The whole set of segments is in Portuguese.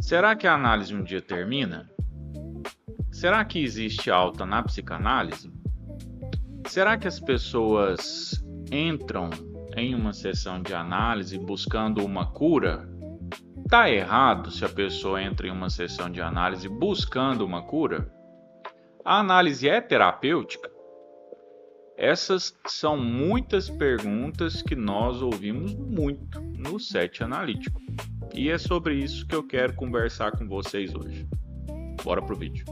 Será que a análise um dia termina? Será que existe alta na psicanálise? Será que as pessoas entram em uma sessão de análise buscando uma cura? Tá errado se a pessoa entra em uma sessão de análise buscando uma cura? A análise é terapêutica? Essas são muitas perguntas que nós ouvimos muito no set analítico. E é sobre isso que eu quero conversar com vocês hoje. Bora pro vídeo.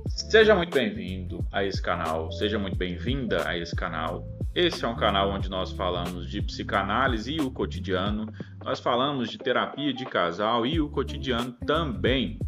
Seja muito bem-vindo a esse canal, seja muito bem-vinda a esse canal. Esse é um canal onde nós falamos de psicanálise e o cotidiano, nós falamos de terapia de casal e o cotidiano também.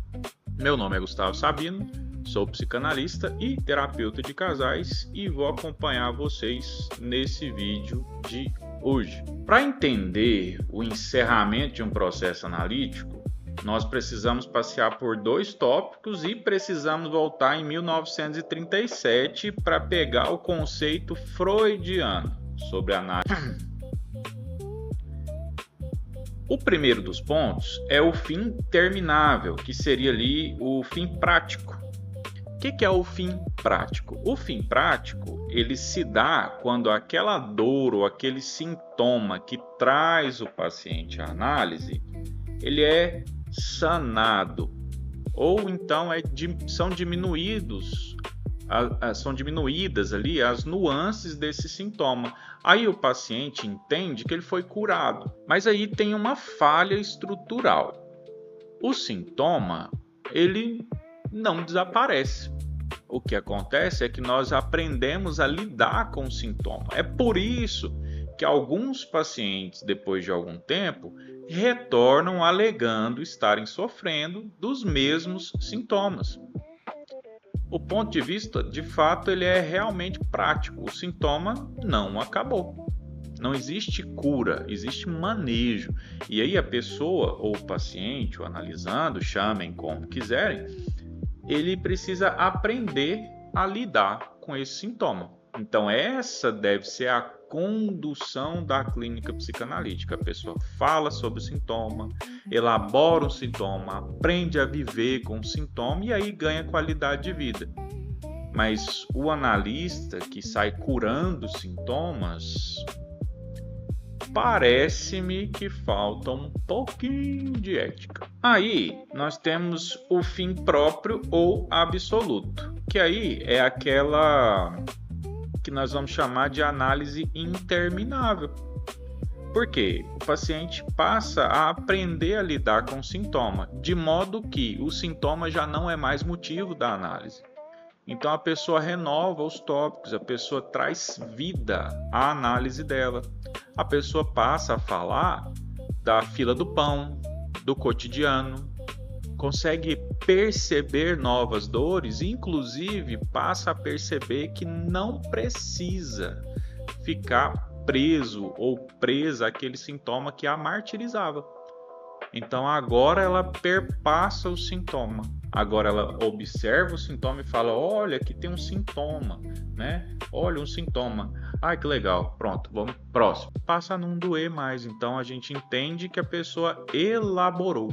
Meu nome é Gustavo Sabino, sou psicanalista e terapeuta de casais e vou acompanhar vocês nesse vídeo de hoje. Para entender o encerramento de um processo analítico, nós precisamos passear por dois tópicos e precisamos voltar em 1937 para pegar o conceito freudiano sobre análise. O primeiro dos pontos é o fim terminável, que seria ali o fim prático. O que é o fim prático? O fim prático, ele se dá quando aquela dor ou aquele sintoma que traz o paciente à análise, ele é sanado, ou então são diminuídas ali as nuances desse sintoma. Aí o paciente entende que ele foi curado, mas aí tem uma falha estrutural. O sintoma, ele não desaparece. O que acontece é que nós aprendemos a lidar com o sintoma. É por isso que alguns pacientes, depois de algum tempo, retornam alegando estarem sofrendo dos mesmos sintomas. O ponto de vista, de fato, ele é realmente prático. O sintoma não acabou. Não existe cura, existe manejo. E aí a pessoa, ou o paciente, o analisando, chamem como quiserem, ele precisa aprender a lidar com esse sintoma. Então essa deve ser a condução da clínica psicanalítica. A pessoa fala sobre o sintoma, elabora um sintoma, aprende a viver com o sintoma e aí ganha qualidade de vida. Mas o analista que sai curando sintomas, parece-me que falta um pouquinho de ética. Aí nós temos o fim próprio ou absoluto, que aí é aquela que nós vamos chamar de análise interminável. Por quê? O paciente passa a aprender a lidar com o sintoma, de modo que o sintoma já não é mais motivo da análise. Então a pessoa renova os tópicos, a pessoa traz vida à análise dela. A pessoa passa a falar da fila do pão, do cotidiano, consegue perceber novas dores, inclusive passa a perceber que não precisa ficar preso ou presa àquele sintoma que a martirizava. Então agora ela perpassa o sintoma. Agora ela observa o sintoma e fala: olha, aqui tem um sintoma, né? Olha, um sintoma. Ai, que legal. Pronto, vamos próximo. Passa a não doer mais. Então a gente entende que a pessoa elaborou.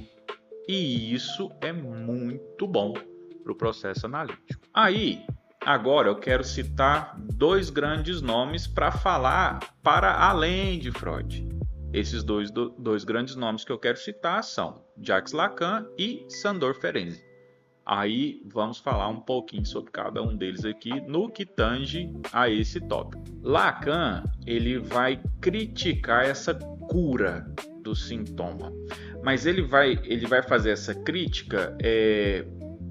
E isso é muito bom para o processo analítico. Aí, agora eu quero citar dois grandes nomes para falar para além de Freud. Esses dois grandes nomes que eu quero citar são Jacques Lacan e Sándor Ferenczi. Aí vamos falar um pouquinho sobre cada um deles aqui no que tange a esse tópico. Lacan, ele vai criticar essa cura do sintoma, mas ele vai fazer essa crítica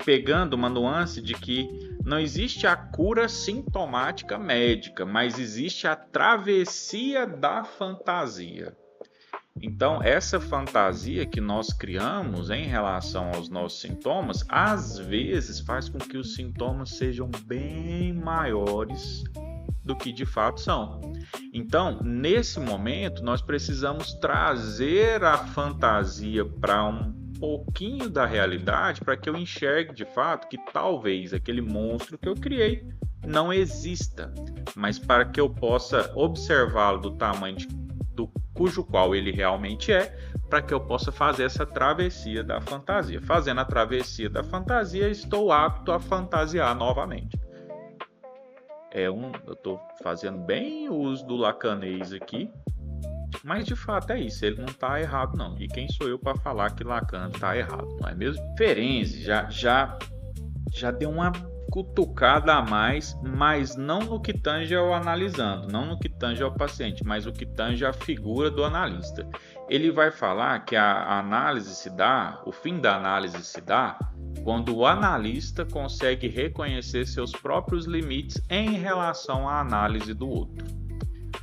pegando uma nuance de que não existe a cura sintomática médica, mas existe a travessia da fantasia. Então, essa fantasia que nós criamos em relação aos nossos sintomas, às vezes faz com que os sintomas sejam bem maiores do que de fato são. Então, nesse momento, nós precisamos trazer a fantasia para um pouquinho da realidade para que eu enxergue de fato que talvez aquele monstro que eu criei não exista, mas para que eu possa observá-lo do tamanho cujo qual ele realmente é, para que eu possa fazer essa travessia da fantasia. Fazendo a travessia da fantasia, estou apto a fantasiar novamente. Eu estou fazendo bem o uso do lacanês aqui, mas de fato é isso, ele não está errado não. E quem sou eu para falar que Lacan está errado, não é mesmo? Ferenczi já deu uma cutucada a mais, mas não no que tange ao analisando, não no que tange ao paciente, mas o que tange a figura do analista. Ele vai falar que a análise se dá, o fim da análise se dá quando o analista consegue reconhecer seus próprios limites em relação à análise do outro.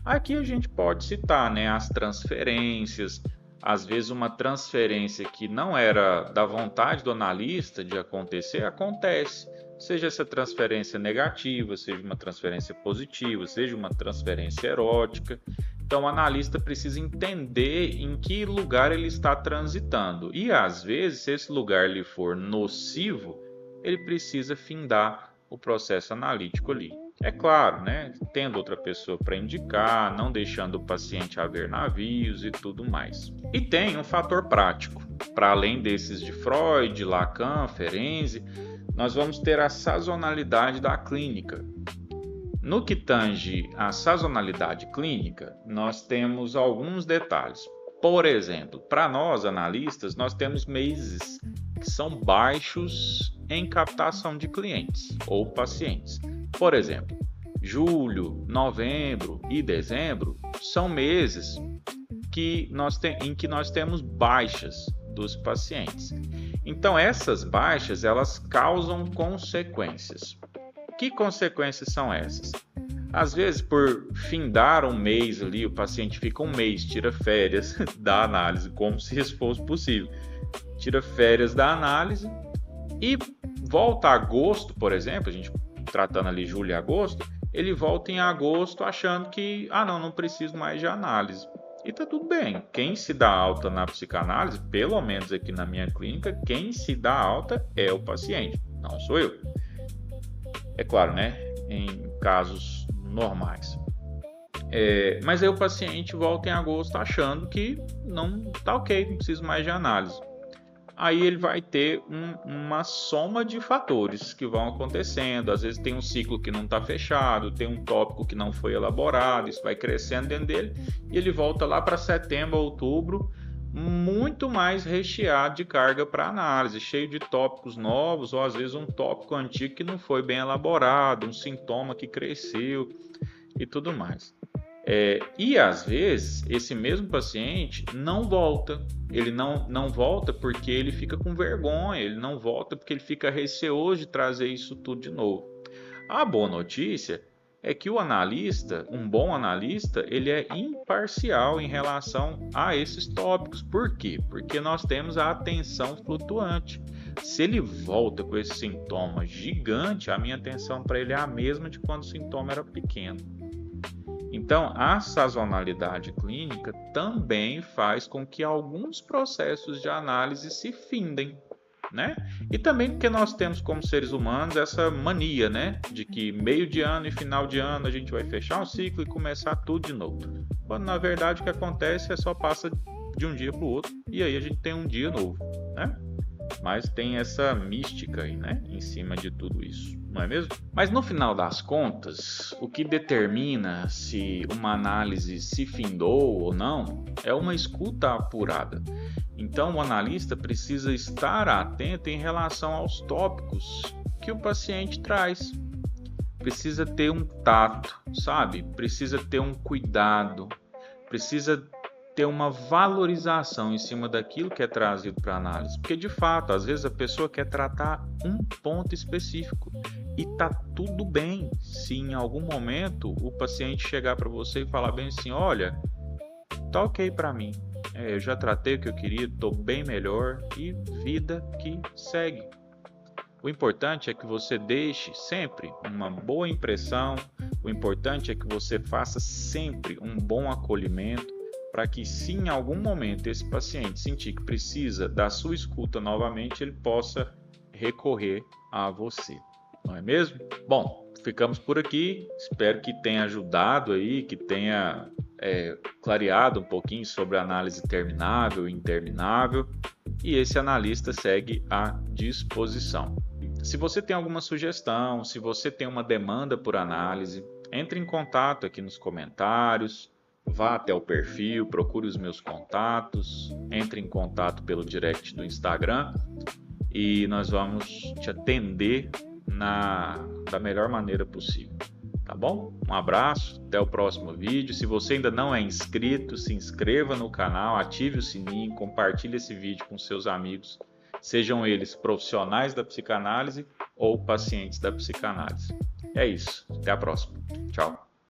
Aqui a gente pode citar, né, as transferências. Às vezes uma transferência que não era da vontade do analista de acontecer, acontece. Seja essa transferência negativa, seja uma transferência positiva, seja uma transferência erótica. Então o analista precisa entender em que lugar ele está transitando. E às vezes, se esse lugar lhe for nocivo, ele precisa findar o processo analítico ali. É claro, né? Tendo outra pessoa para indicar, não deixando o paciente a ver navios e tudo mais. E tem um fator prático. Para além desses de Freud, Lacan, Ferenczi, nós vamos ter a sazonalidade da clínica. No que tange à sazonalidade clínica, nós temos alguns detalhes. Por exemplo, para nós analistas, nós temos meses que são baixos em captação de clientes ou pacientes. Por exemplo, julho, novembro e dezembro são meses em que nós temos baixas dos pacientes. Então essas baixas elas causam consequências. Que consequências são essas? Às vezes, por findar um mês ali, o paciente fica um mês, tira férias da análise, como se isso fosse possível. Tira férias da análise e volta a agosto, por exemplo, a gente tratando ali julho e agosto, ele volta em agosto achando que, não preciso mais de análise. E tá tudo bem. Quem se dá alta na psicanálise, pelo menos aqui na minha clínica, quem se dá alta é o paciente, não sou eu. É claro, né? Em casos normais. Mas aí o paciente volta em agosto achando que não tá ok, não preciso mais de análise. Aí ele vai ter uma soma de fatores que vão acontecendo. Às vezes tem um ciclo que não está fechado, tem um tópico que não foi elaborado, isso vai crescendo dentro dele e ele volta lá para setembro, outubro, muito mais recheado de carga para análise, cheio de tópicos novos ou às vezes um tópico antigo que não foi bem elaborado, um sintoma que cresceu e tudo mais. E às vezes esse mesmo paciente não volta. Ele não volta porque ele fica com vergonha, ele não volta porque ele fica receoso de trazer isso tudo de novo. A boa notícia é que o analista, um bom analista, ele é imparcial em relação a esses tópicos. Por quê? Porque nós temos a atenção flutuante. Se ele volta com esse sintoma gigante, a minha atenção para ele é a mesma de quando o sintoma era pequeno. Então, a sazonalidade clínica também faz com que alguns processos de análise se findem, né? E também porque nós temos como seres humanos essa mania, né? De que meio de ano e final de ano a gente vai fechar um ciclo e começar tudo de novo. Quando na verdade o que acontece é só passa de um dia para o outro e aí a gente tem um dia novo, né? Mas tem essa mística aí, né? Em cima de tudo isso, não é mesmo? Mas no final das contas, o que determina se uma análise se findou ou não é uma escuta apurada. Então o analista precisa estar atento em relação aos tópicos que o paciente traz. Precisa ter um tato, sabe? Precisa ter um cuidado, precisa ter uma valorização em cima daquilo que é trazido para análise. Porque, de fato, às vezes a pessoa quer tratar um ponto específico e tá tudo bem se em algum momento o paciente chegar para você e falar bem assim, olha, tá ok para mim, eu já tratei o que eu queria, tô bem melhor e vida que segue. O importante é que você deixe sempre uma boa impressão, o importante é que você faça sempre um bom acolhimento, para que se em algum momento esse paciente sentir que precisa da sua escuta novamente, ele possa recorrer a você, não é mesmo? Bom, ficamos por aqui, espero que tenha ajudado aí, que tenha clareado um pouquinho sobre a análise terminável e interminável, e esse analista segue à disposição. Se você tem alguma sugestão, se você tem uma demanda por análise, entre em contato aqui nos comentários, vá até o perfil, procure os meus contatos, entre em contato pelo direct do Instagram e nós vamos te atender da melhor maneira possível. Tá bom? Um abraço, até o próximo vídeo. Se você ainda não é inscrito, se inscreva no canal, ative o sininho, compartilhe esse vídeo com seus amigos, sejam eles profissionais da psicanálise ou pacientes da psicanálise. É isso, até a próxima. Tchau.